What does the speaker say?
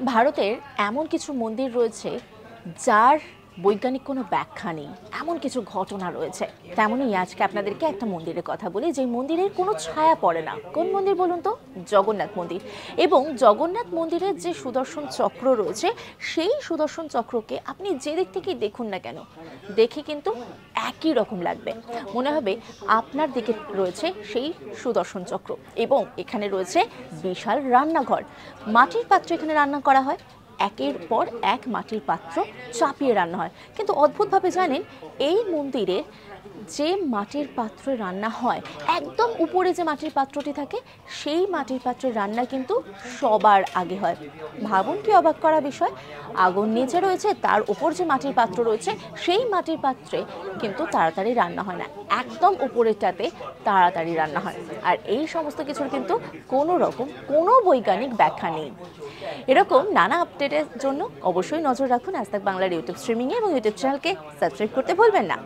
ভারতের এমন কিছু মন্দির রয়েছে যার বৈজ্ঞানিক কোনো ব্যাখ্যা নেই, এমন কিছু ঘটনা রয়েছে। তেমনই আজকে আপনাদেরকে একটা মন্দিরের কথা বলি, যে মন্দিরের কোনো ছায়া পড়ে না। কোন মন্দির বলুন তো? জগন্নাথ মন্দির। এবং জগন্নাথ মন্দিরের যে সুদর্শন চক্র রয়েছে, সেই সুদর্শন চক্রকে আপনি যে দিক থেকেই দেখুন না কেন, দেখে কিন্তু একই রকম লাগবে। মনে হবে আপনার দিকে রয়েছে সেই সুদর্শন চক্র। এবং এখানে রয়েছে বিশাল রান্নাঘর, মাটির পাত্রে এখানে রান্না করা হয়, একের পর এক মাটির পাত্র চাপিয়ে রান্না হয়। কিন্তু অদ্ভুতভাবে জানেন, এই মন্দিরে যে মাটির পাত্রে রান্না হয়, একদম উপরে যে মাটির পাত্রটি থাকে, সেই মাটির পাত্রের রান্না কিন্তু সবার আগে হয়। ভাবুন কি অবাক করা বিষয়! আগুন নিচে রয়েছে, তার উপর যে মাটির পাত্র রয়েছে, সেই মাটির পাত্রে কিন্তু তাড়াতাড়ি রান্না হয় না, একদম উপরেরটাতে তাড়াতাড়ি রান্না হয়। আর এই সমস্ত কিছুর কিন্তু কোনো বৈজ্ঞানিক ব্যাখ্যা নেই। এরকম নানা আপডেটের জন্য অবশ্যই নজর রাখুন আজ তাক বাংলার ইউটিউব স্ট্রিমিংয়ে, এবং ইউটিউব চ্যানেলকে সাবস্ক্রাইব করতে ভুলবেন না।